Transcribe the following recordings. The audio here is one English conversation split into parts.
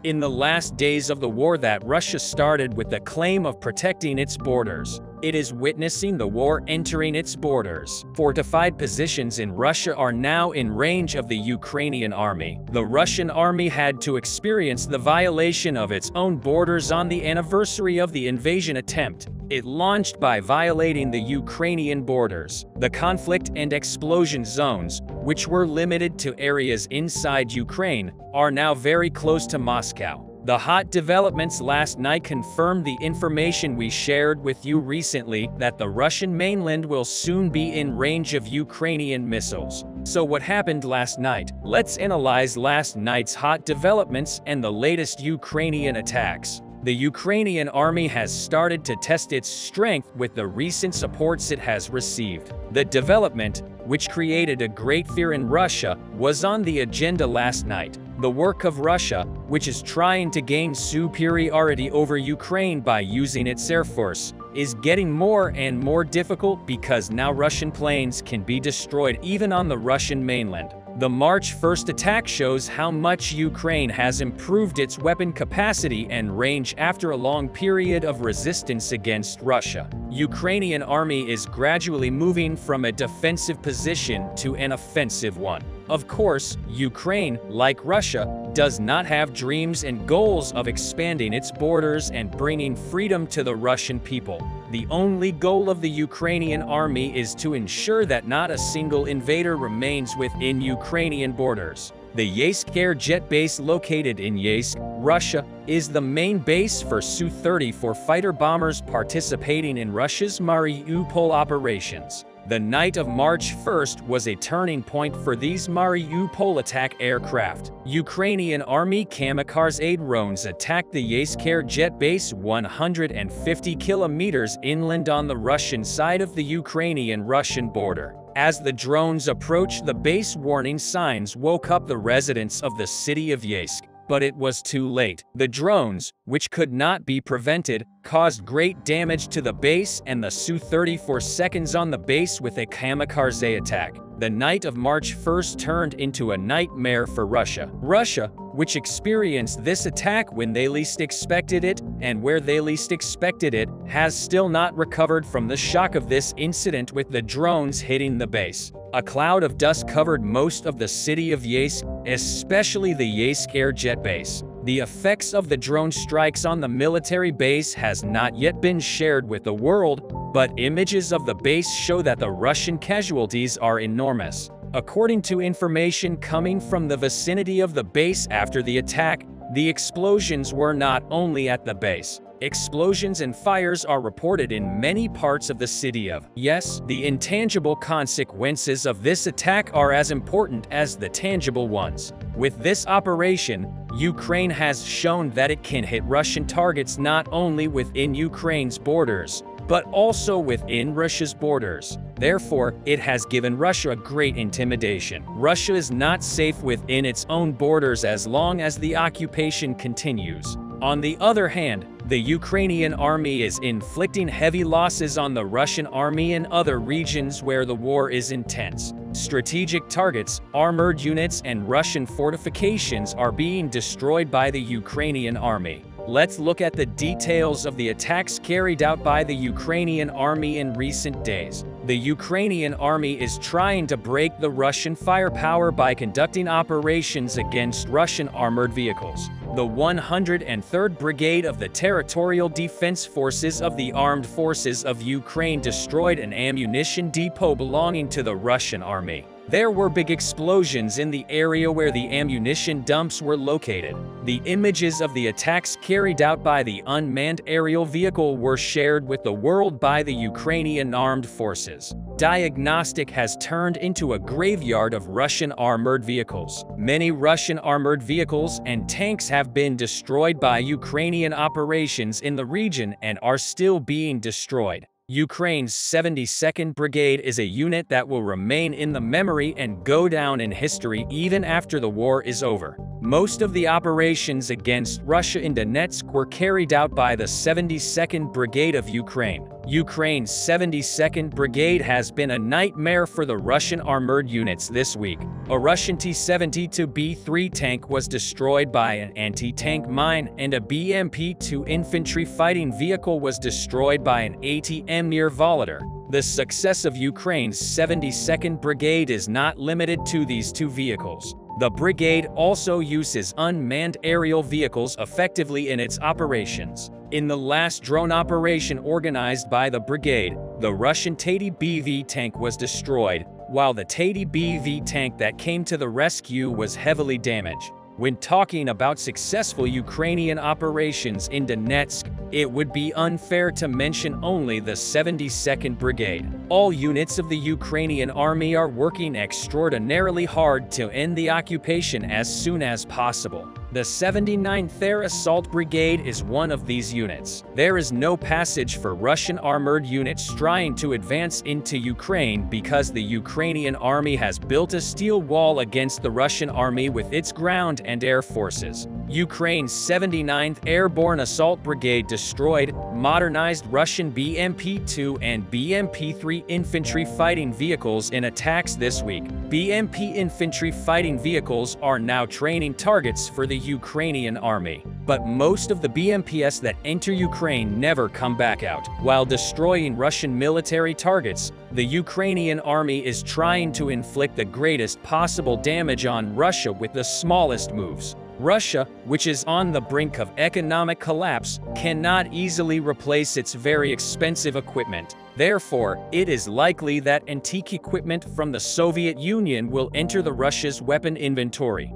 In the last days of the war that Russia started with the claim of protecting its borders, it is witnessing the war entering its borders. Fortified positions in Russia are now in range of the Ukrainian army. The Russian army had to experience the violation of its own borders on the anniversary of the invasion attempt it launched by violating the Ukrainian borders. The conflict and explosion zones, which were limited to areas inside Ukraine, are now very close to Moscow. The hot developments last night confirmed the information we shared with you recently that the Russian mainland will soon be in range of Ukrainian missiles. So what happened last night? Let's analyze last night's hot developments and the latest Ukrainian attacks. The Ukrainian army has started to test its strength with the recent supports it has received. The development, which created a great fear in Russia, was on the agenda last night. The work of Russia, which is trying to gain superiority over Ukraine by using its air force, is getting more and more difficult because now Russian planes can be destroyed even on the Russian mainland. The March 1st attack shows how much Ukraine has improved its weapon capacity and range after a long period of resistance against Russia. Ukrainian army is gradually moving from a defensive position to an offensive one. Of course, Ukraine, like Russia, does not have dreams and goals of expanding its borders and bringing freedom to the Russian people. The only goal of the Ukrainian army is to ensure that not a single invader remains within Ukrainian borders. The Yeysk air jet base located in Yeysk, Russia, is the main base for Su-34 fighter bombers participating in Russia's Mariupol operations. The night of March 1st was a turning point for these Mariupol attack aircraft. Ukrainian army kamikaze drones attacked the Yeysk air jet base 150 kilometers inland on the Russian side of the Ukrainian-Russian border. As the drones approached the base, warning signs woke up the residents of the city of Yeysk. But it was too late. The drones, which could not be prevented, caused great damage to the base and the Su-34 seconds on the base with a kamikaze attack. The night of March 1st turned into a nightmare for Russia. Russia, which experienced this attack when they least expected it, and where they least expected it, has still not recovered from the shock of this incident with the drones hitting the base. A cloud of dust covered most of the city of Yeysk, especially the Yeysk air jet base. The effects of the drone strikes on the military base has not yet been shared with the world, but images of the base show that the Russian casualties are enormous. According to information coming from the vicinity of the base after the attack, the explosions were not only at the base. Explosions and fires are reported in many parts of the city of Yeysk. The intangible consequences of this attack are as important as the tangible ones. With this operation, Ukraine has shown that it can hit Russian targets not only within Ukraine's borders, but also within Russia's borders. Therefore, it has given Russia great intimidation. Russia is not safe within its own borders as long as the occupation continues. On the other hand, the Ukrainian army is inflicting heavy losses on the Russian army in other regions where the war is intense. Strategic targets, armored units, and Russian fortifications are being destroyed by the Ukrainian army. Let's look at the details of the attacks carried out by the Ukrainian army in recent days. The Ukrainian army is trying to break the Russian firepower by conducting operations against Russian armored vehicles. The 103rd Brigade of the Territorial Defense Forces of the Armed Forces of Ukraine destroyed an ammunition depot belonging to the Russian army. There were big explosions in the area where the ammunition dumps were located. The images of the attacks carried out by the unmanned aerial vehicle were shared with the world by the Ukrainian armed forces. Diagnostic has turned into a graveyard of Russian armored vehicles. Many Russian armored vehicles and tanks have been destroyed by Ukrainian operations in the region and are still being destroyed. Ukraine's 72nd Brigade is a unit that will remain in the memory and go down in history even after the war is over. Most of the operations against Russia in Donetsk were carried out by the 72nd Brigade of Ukraine. Ukraine's 72nd Brigade has been a nightmare for the Russian armored units this week. A Russian T-72B3 tank was destroyed by an anti-tank mine, and a BMP-2 infantry fighting vehicle was destroyed by an ATM near Volodar. The success of Ukraine's 72nd Brigade is not limited to these two vehicles. The brigade also uses unmanned aerial vehicles effectively in its operations. In the last drone operation organized by the brigade, the Russian T-72B tank was destroyed, while the T-72B tank that came to the rescue was heavily damaged. When talking about successful Ukrainian operations in Donetsk, it would be unfair to mention only the 72nd Brigade. All units of the Ukrainian army are working extraordinarily hard to end the occupation as soon as possible. The 79th Air Assault Brigade is one of these units. There is no passage for Russian armored units trying to advance into Ukraine because the Ukrainian army has built a steel wall against the Russian army with its ground and air forces. Ukraine's 79th Airborne Assault Brigade destroyed modernized Russian BMP-2 and BMP-3 infantry fighting vehicles in attacks this week. BMP infantry fighting vehicles are now training targets for the Ukrainian army. But most of the BMPs that enter Ukraine never come back out. While destroying Russian military targets, the Ukrainian army is trying to inflict the greatest possible damage on Russia with the smallest moves. Russia, which is on the brink of economic collapse, cannot easily replace its very expensive equipment. Therefore, it is likely that antique equipment from the Soviet Union will enter the Russia's weapon inventory.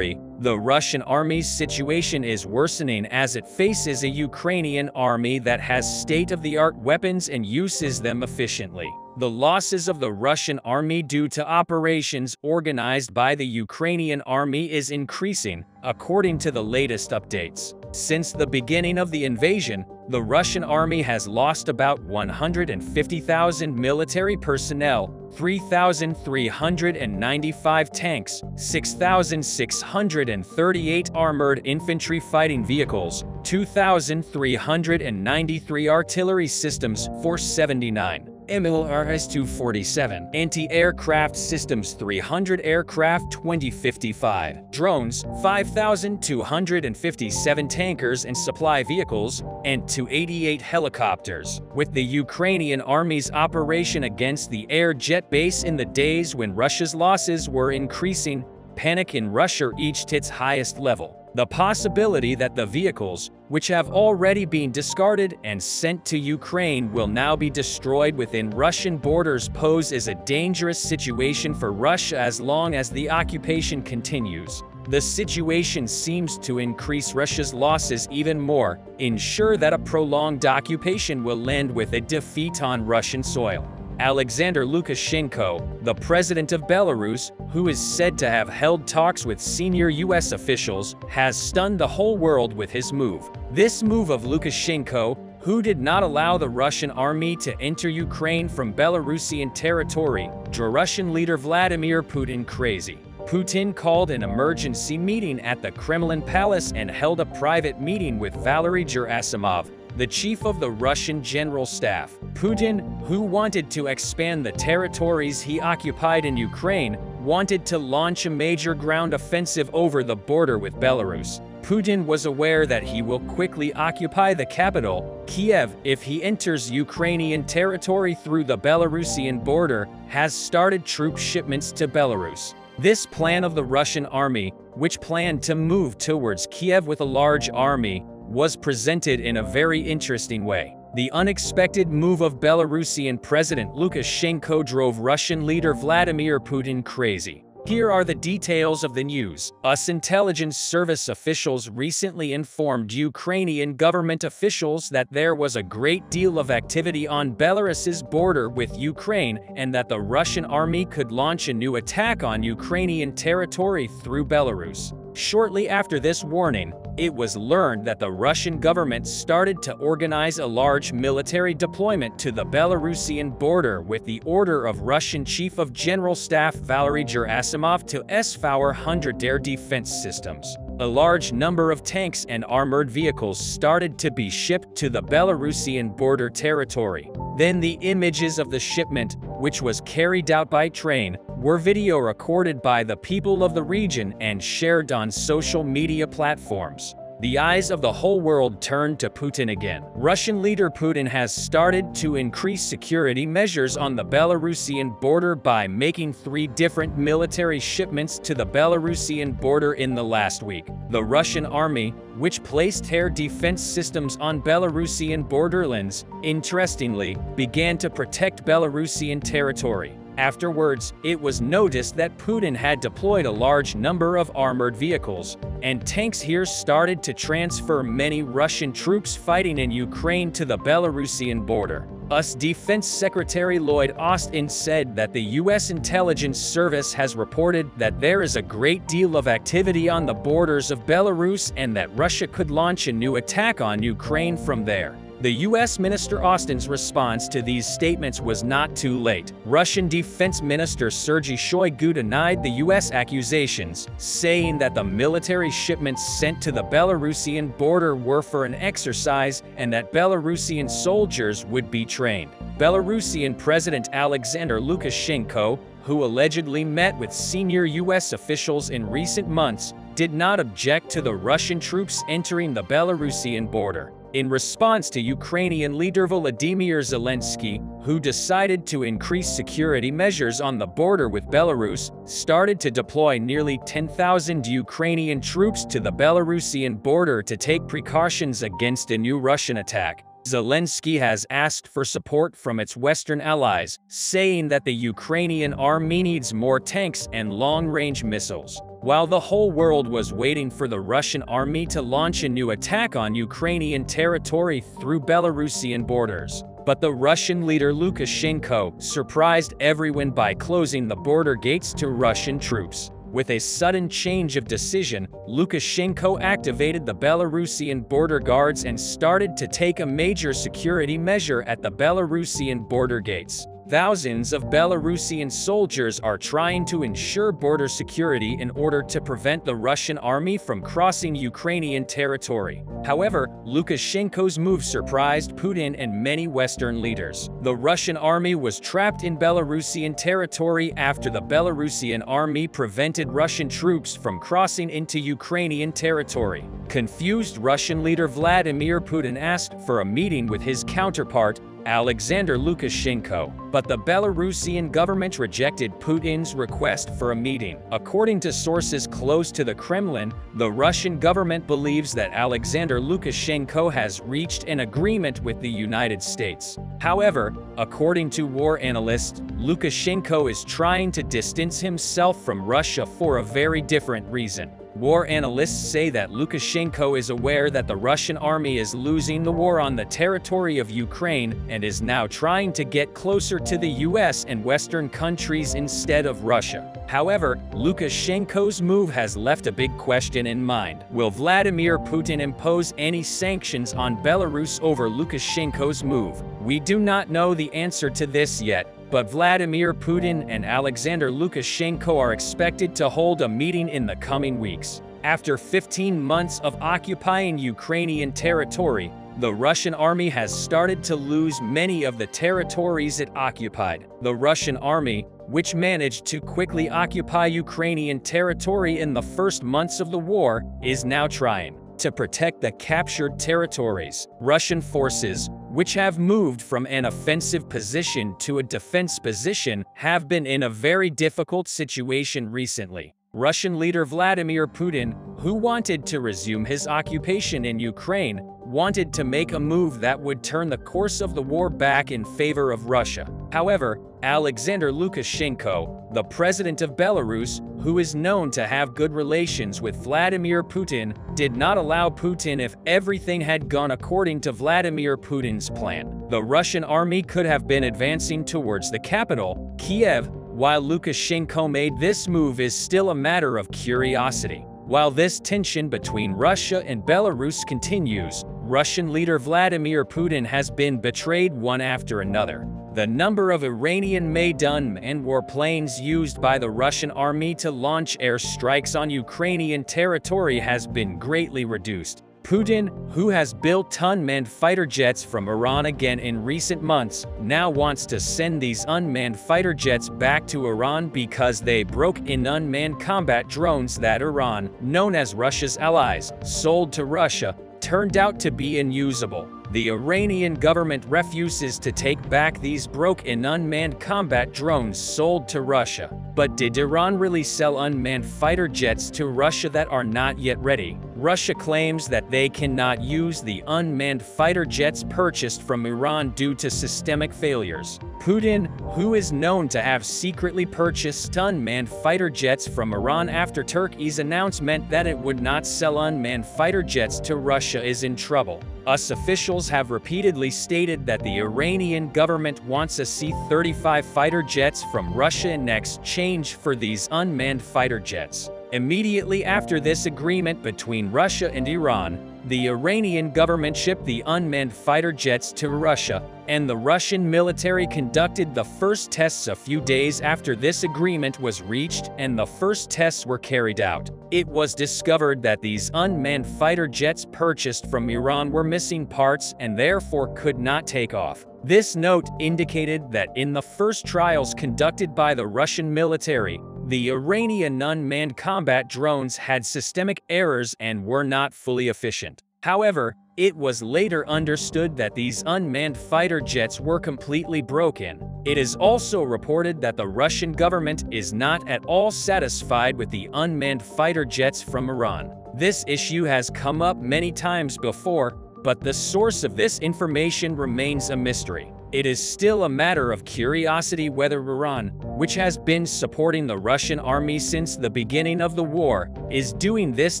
The Russian army's situation is worsening as it faces a Ukrainian army that has state-of-the-art weapons and uses them efficiently. The losses of the Russian army due to operations organized by the Ukrainian army is increasing, according to the latest updates. Since the beginning of the invasion, the Russian army has lost about 150,000 military personnel, 3,395 tanks, 6,638 armored infantry fighting vehicles, 2,393 artillery systems, 479 MLRS-247 anti-aircraft systems, 300 aircraft, 2055 drones, 5,257 tankers and supply vehicles, and 288 helicopters. With the Ukrainian army's operation against the air jet base in the days when Russia's losses were increasing, panic in Russia reached its highest level. The possibility that the vehicles, which have already been discarded and sent to Ukraine, will now be destroyed within Russian borders poses a dangerous situation for Russia as long as the occupation continues. The situation seems to increase Russia's losses even more, ensure that a prolonged occupation will end with a defeat on Russian soil. Alexander Lukashenko, the president of Belarus, who is said to have held talks with senior US officials, has stunned the whole world with his move. This move of Lukashenko, who did not allow the Russian army to enter Ukraine from Belarusian territory, drove Russian leader Vladimir Putin crazy. Putin called an emergency meeting at the Kremlin Palace and held a private meeting with Valery Gerasimov, the chief of the Russian General Staff. Putin, who wanted to expand the territories he occupied in Ukraine, wanted to launch a major ground offensive over the border with Belarus. Putin was aware that he will quickly occupy the capital, Kiev, if he enters Ukrainian territory through the Belarusian border, has started troop shipments to Belarus. This plan of the Russian army, which planned to move towards Kiev with a large army, was presented in a very interesting way. The unexpected move of Belarusian President Lukashenko drove Russian leader Vladimir Putin crazy. Here are the details of the news. US intelligence service officials recently informed Ukrainian government officials that there was a great deal of activity on Belarus's border with Ukraine and that the Russian army could launch a new attack on Ukrainian territory through Belarus. Shortly after this warning, it was learned that the Russian government started to organize a large military deployment to the Belarusian border with the order of Russian Chief of General Staff Valery Gerasimov to S-400 air defense systems. A large number of tanks and armored vehicles started to be shipped to the Belarusian border territory. Then the images of the shipment, which was carried out by train, were video recorded by the people of the region and shared on social media platforms. The eyes of the whole world turned to Putin again. Russian leader Putin has started to increase security measures on the Belarusian border by making 3 different military shipments to the Belarusian border in the last week. The Russian army, which placed air defense systems on Belarusian borderlands, interestingly, began to protect Belarusian territory. Afterwards, it was noticed that Putin had deployed a large number of armored vehicles, and tanks here started to transfer many Russian troops fighting in Ukraine to the Belarusian border. US Defense Secretary Lloyd Austin said that the U.S. intelligence service has reported that there is a great deal of activity on the borders of Belarus and that Russia could launch a new attack on Ukraine from there. The U.S. Minister Austin's response to these statements was not too late. Russian Defense Minister Sergei Shoigu denied the U.S. accusations, saying that the military shipments sent to the Belarusian border were for an exercise and that Belarusian soldiers would be trained. Belarusian President Alexander Lukashenko, who allegedly met with senior U.S. officials in recent months, did not object to the Russian troops entering the Belarusian border. In response to Ukrainian leader Volodymyr Zelensky, who decided to increase security measures on the border with Belarus, started to deploy nearly 10,000 Ukrainian troops to the Belarusian border to take precautions against a new Russian attack. Zelensky has asked for support from its Western allies, saying that the Ukrainian army needs more tanks and long-range missiles. While the whole world was waiting for the Russian army to launch a new attack on Ukrainian territory through Belarusian borders. But the Russian leader Lukashenko surprised everyone by closing the border gates to Russian troops. With a sudden change of decision, Lukashenko activated the Belarusian border guards and started to take a major security measure at the Belarusian border gates. Thousands of Belarusian soldiers are trying to ensure border security in order to prevent the Russian army from crossing Ukrainian territory. However, Lukashenko's move surprised Putin and many Western leaders. The Russian army was trapped in Belarusian territory after the Belarusian army prevented Russian troops from crossing into Ukrainian territory. Confused Russian leader Vladimir Putin asked for a meeting with his counterpart, Alexander Lukashenko, but the Belarusian government rejected Putin's request for a meeting. According to sources close to the Kremlin, the Russian government believes that Alexander Lukashenko has reached an agreement with the United States. However, according to war analysts, Lukashenko is trying to distance himself from Russia for a very different reason. War analysts say that Lukashenko is aware that the Russian army is losing the war on the territory of Ukraine and is now trying to get closer to the US and Western countries instead of Russia. However, Lukashenko's move has left a big question in mind. Will Vladimir Putin impose any sanctions on Belarus over Lukashenko's move? We do not know the answer to this yet, but Vladimir Putin and Alexander Lukashenko are expected to hold a meeting in the coming weeks. After 15 months of occupying Ukrainian territory, the Russian army has started to lose many of the territories it occupied. The Russian army, which managed to quickly occupy Ukrainian territory in the first months of the war, is now trying to protect the captured territories. Russian forces, which have moved from an offensive position to a defense position, have been in a very difficult situation recently. Russian leader Vladimir Putin, who wanted to resume his occupation in Ukraine, wanted to make a move that would turn the course of the war back in favor of Russia. However, Alexander Lukashenko, the president of Belarus, who is known to have good relations with Vladimir Putin, did not allow Putin if everything had gone according to Vladimir Putin's plan. The Russian army could have been advancing towards the capital, Kiev, while Lukashenko made this move is still a matter of curiosity. While this tension between Russia and Belarus continues, Russian leader Vladimir Putin has been betrayed one after another. The number of Iranian-made unmanned warplanes used by the Russian army to launch air strikes on Ukrainian territory has been greatly reduced. Putin, who has built unmanned fighter jets from Iran again in recent months, now wants to send these unmanned fighter jets back to Iran because they broke in unmanned combat drones that Iran, known as Russia's allies, sold to Russia, turned out to be unusable. The Iranian government refuses to take back these broken unmanned combat drones sold to Russia. But did Iran really sell unmanned fighter jets to Russia that are not yet ready? Russia claims that they cannot use the unmanned fighter jets purchased from Iran due to systemic failures. Putin, who is known to have secretly purchased unmanned fighter jets from Iran after Turkey's announcement that it would not sell unmanned fighter jets to Russia, is in trouble. US officials have repeatedly stated that the Iranian government wants a C-35 fighter jets from Russia in exchange for these unmanned fighter jets. Immediately after this agreement between Russia and Iran, the Iranian government shipped the unmanned fighter jets to Russia, and the Russian military conducted the first tests a few days after this agreement was reached, and the first tests were carried out. It was discovered that these unmanned fighter jets purchased from Iran were missing parts and therefore could not take off. This note indicated that in the first trials conducted by the Russian military, the Iranian unmanned combat drones had systemic errors and were not fully efficient. However, it was later understood that these unmanned fighter jets were completely broken. It is also reported that the Russian government is not at all satisfied with the unmanned fighter jets from Iran. This issue has come up many times before, but the source of this information remains a mystery. It is still a matter of curiosity whether Iran, which has been supporting the Russian army since the beginning of the war, is doing this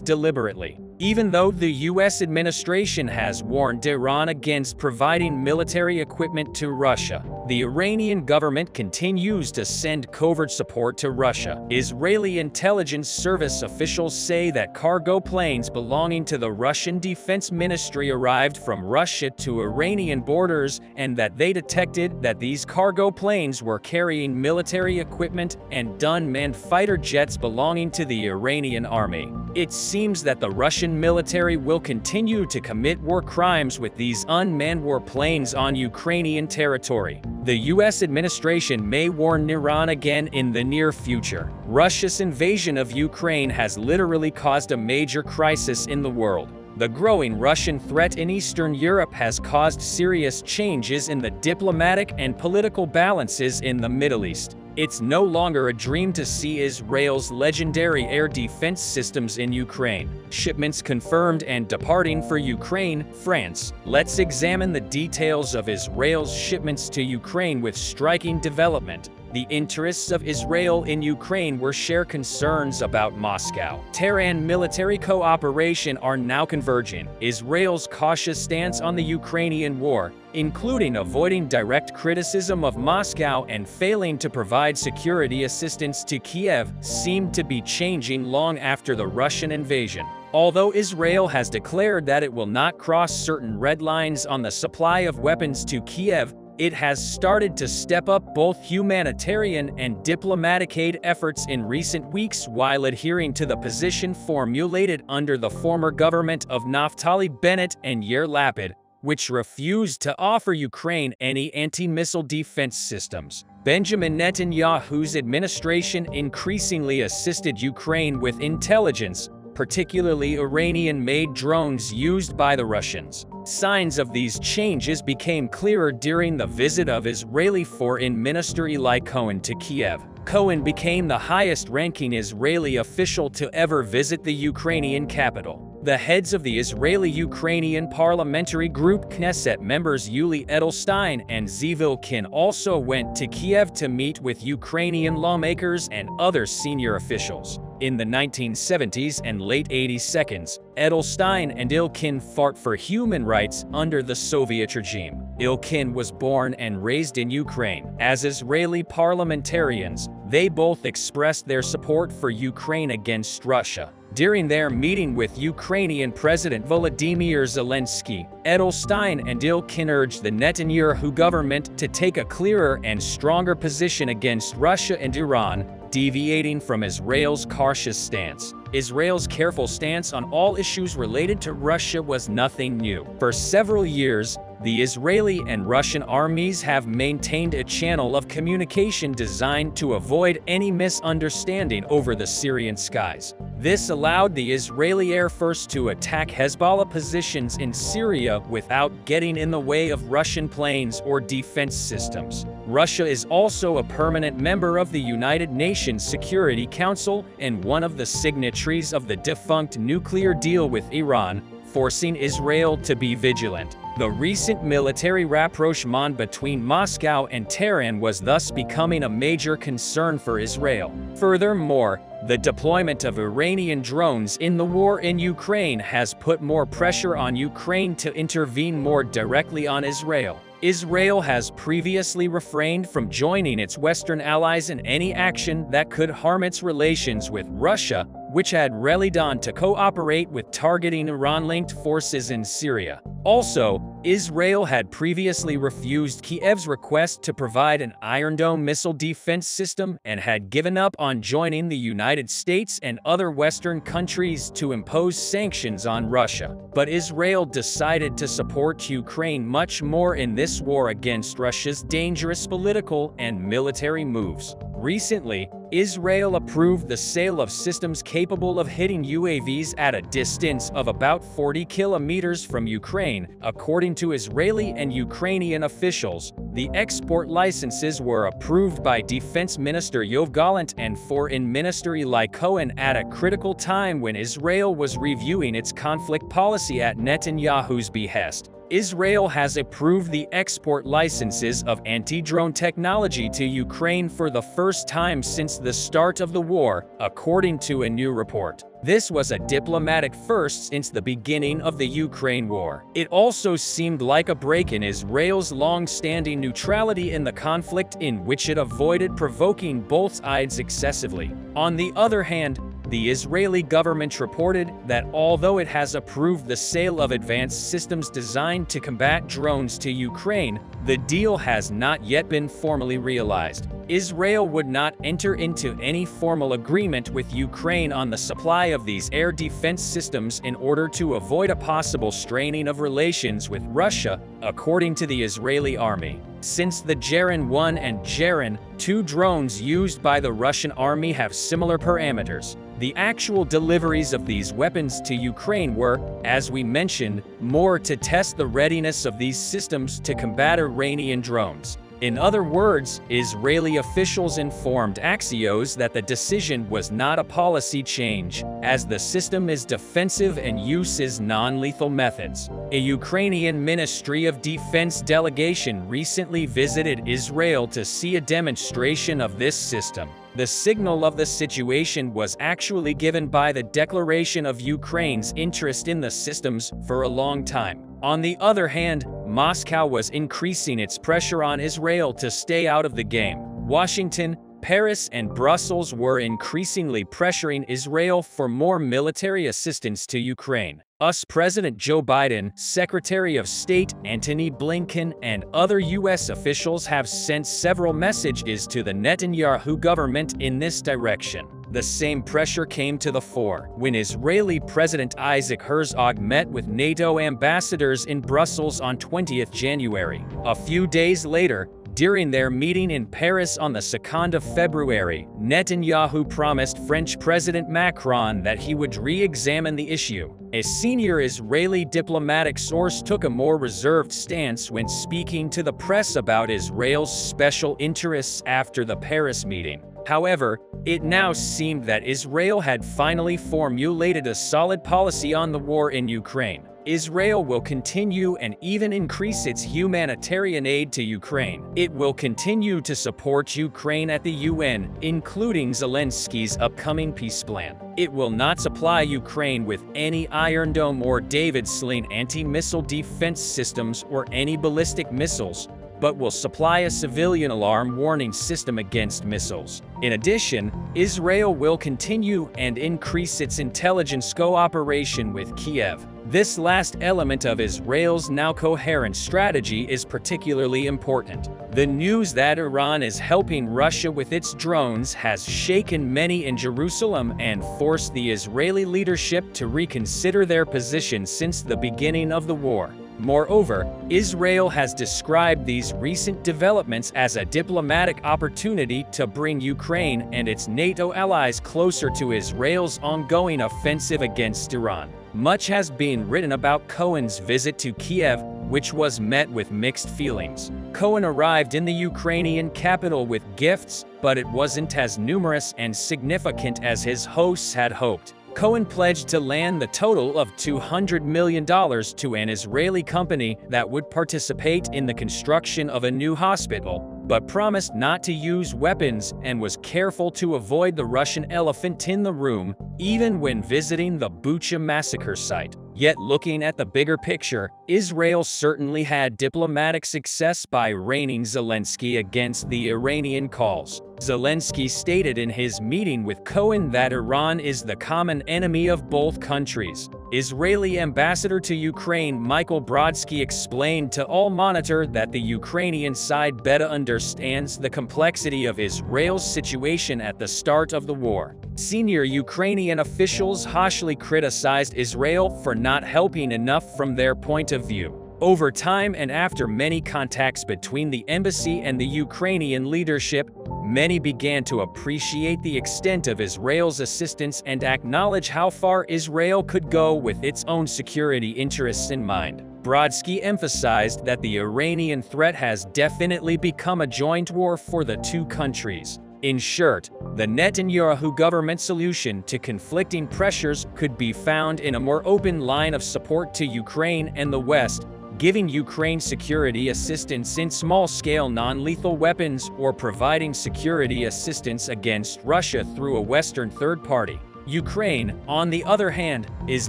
deliberately. Even though the US administration has warned Iran against providing military equipment to Russia, the Iranian government continues to send covert support to Russia. Israeli intelligence service officials say that cargo planes belonging to the Russian Defense Ministry arrived from Russia to Iranian borders and that they detected that these cargo planes were carrying military equipment and unmanned fighter jets belonging to the Iranian army. It seems that the Russian military will continue to commit war crimes with these unmanned warplanes on Ukrainian territory. The US administration may warn Iran again in the near future. Russia's invasion of Ukraine has literally caused a major crisis in the world. The growing Russian threat in Eastern Europe has caused serious changes in the diplomatic and political balances in the Middle East. It's no longer a dream to see Israel's legendary air defense systems in Ukraine. Shipments confirmed and departing for Ukraine, France. Let's examine the details of Israel's shipments to Ukraine with striking development. The interests of Israel in Ukraine were share concerns about Moscow. Tehran military cooperation are now converging. Israel's cautious stance on the Ukrainian war, including avoiding direct criticism of Moscow and failing to provide security assistance to Kiev, seemed to be changing long after the Russian invasion. Although Israel has declared that it will not cross certain red lines on the supply of weapons to Kiev, it has started to step up both humanitarian and diplomatic aid efforts in recent weeks while adhering to the position formulated under the former government of Naftali Bennett and Yair Lapid, which refused to offer Ukraine any anti-missile defense systems. Benjamin Netanyahu's administration increasingly assisted Ukraine with intelligence, particularly Iranian-made drones used by the Russians. Signs of these changes became clearer during the visit of Israeli Foreign Minister Eli Cohen to Kiev. Cohen became the highest-ranking Israeli official to ever visit the Ukrainian capital. The heads of the Israeli-Ukrainian parliamentary group Knesset members Yuli Edelstein and Zeev Ilkin also went to Kiev to meet with Ukrainian lawmakers and other senior officials. In the 1970s and late 80s, Edelstein and Ilkin fought for human rights under the Soviet regime. Ilkin was born and raised in Ukraine. As Israeli parliamentarians, they both expressed their support for Ukraine against Russia. During their meeting with Ukrainian President Volodymyr Zelensky, Edelstein and Ilkin urged the Netanyahu government to take a clearer and stronger position against Russia and Iran, deviating from Israel's cautious stance. Israel's careful stance on all issues related to Russia was nothing new. For several years, the Israeli and Russian armies have maintained a channel of communication designed to avoid any misunderstanding over the Syrian skies. This allowed the Israeli Air Force to attack Hezbollah positions in Syria without getting in the way of Russian planes or defense systems. Russia is also a permanent member of the United Nations Security Council and one of the signatories of the defunct nuclear deal with Iran, forcing Israel to be vigilant. The recent military rapprochement between Moscow and Tehran was thus becoming a major concern for Israel. Furthermore, the deployment of Iranian drones in the war in Ukraine has put more pressure on Ukraine to intervene more directly on Israel. Israel has previously refrained from joining its Western allies in any action that could harm its relations with Russia, which had rallied on to cooperate with targeting Iran-linked forces in Syria. Also, Israel had previously refused Kiev's request to provide an Iron Dome missile defense system and had given up on joining the United States and other Western countries to impose sanctions on Russia. But Israel decided to support Ukraine much more in this war against Russia's dangerous political and military moves. Recently, Israel approved the sale of systems capable of hitting UAVs at a distance of about 40 kilometers from Ukraine. According to Israeli and Ukrainian officials, the export licenses were approved by Defense Minister Yoav Gallant and Foreign Minister Eli Cohen at a critical time when Israel was reviewing its conflict policy at Netanyahu's behest. Israel has approved the export licenses of anti-drone technology to Ukraine for the first time since the start of the war, according to a new report. This was a diplomatic first since the beginning of the Ukraine war. It also seemed like a break in Israel's long-standing neutrality in the conflict, in which it avoided provoking both sides excessively. On the other hand, the Israeli government reported that although it has approved the sale of advanced systems designed to combat drones to Ukraine, the deal has not yet been formally realized. Israel would not enter into any formal agreement with Ukraine on the supply of these air defense systems in order to avoid a possible straining of relations with Russia, according to the Israeli army. Since the Geran 1 and Geran 2 drones used by the Russian army have similar parameters, the actual deliveries of these weapons to Ukraine were, as we mentioned, more to test the readiness of these systems to combat Iranian drones. In other words, Israeli officials informed Axios that the decision was not a policy change, as the system is defensive and uses non-lethal methods. A Ukrainian Ministry of Defense delegation recently visited Israel to see a demonstration of this system. The signal of the situation was actually given by the declaration of Ukraine's interest in the systems for a long time. On the other hand, Moscow was increasing its pressure on Israel to stay out of the game. Washington, Paris, and Brussels were increasingly pressuring Israel for more military assistance to Ukraine. US President Joe Biden, Secretary of State Antony Blinken, and other U.S. officials have sent several messages to the Netanyahu government in this direction. The same pressure came to the fore when Israeli President Isaac Herzog met with NATO ambassadors in Brussels on 20th January. A few days later, during their meeting in Paris on the 2nd of February, Netanyahu promised French President Macron that he would re-examine the issue. A senior Israeli diplomatic source took a more reserved stance when speaking to the press about Israel's special interests after the Paris meeting. However, it now seemed that Israel had finally formulated a solid policy on the war in Ukraine. Israel will continue and even increase its humanitarian aid to Ukraine. It will continue to support Ukraine at the UN, including Zelensky's upcoming peace plan. It will not supply Ukraine with any Iron Dome or David Sling anti-missile defense systems or any ballistic missiles, but will supply a civilian alarm warning system against missiles. In addition, Israel will continue and increase its intelligence cooperation with Kiev. This last element of Israel's now coherent strategy is particularly important. The news that Iran is helping Russia with its drones has shaken many in Jerusalem and forced the Israeli leadership to reconsider their position since the beginning of the war. Moreover, Israel has described these recent developments as a diplomatic opportunity to bring Ukraine and its NATO allies closer to Israel's ongoing offensive against Iran. Much has been written about Cohen's visit to Kiev, which was met with mixed feelings. Cohen arrived in the Ukrainian capital with gifts, but it wasn't as numerous and significant as his hosts had hoped. Cohen pledged to land the total of $200 million to an Israeli company that would participate in the construction of a new hospital, but promised not to use weapons and was careful to avoid the Russian elephant in the room, even when visiting the Bucha massacre site. Yet looking at the bigger picture, Israel certainly had diplomatic success by reining Zelensky against the Iranian calls. Zelensky stated in his meeting with Cohen that Iran is the common enemy of both countries. Israeli ambassador to Ukraine Michael Brodsky explained to All Monitor that the Ukrainian side better understands the complexity of Israel's situation at the start of the war. Senior Ukrainian officials harshly criticized Israel for not helping enough from their point of view. Over time and after many contacts between the embassy and the Ukrainian leadership, many began to appreciate the extent of Israel's assistance and acknowledge how far Israel could go with its own security interests in mind. Brodsky emphasized that the Iranian threat has definitely become a joint war for the two countries. In short, the Netanyahu government solution to conflicting pressures could be found in a more open line of support to Ukraine and the West, giving Ukraine security assistance in small-scale non-lethal weapons or providing security assistance against Russia through a Western third party. Ukraine, on the other hand, is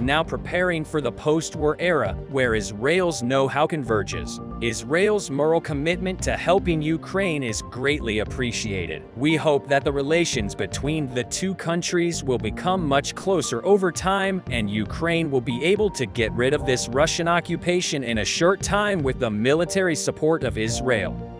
now preparing for the post-war era where Israel's know-how converges. Israel's moral commitment to helping Ukraine is greatly appreciated. We hope that the relations between the two countries will become much closer over time and Ukraine will be able to get rid of this Russian occupation in a short time with the military support of Israel.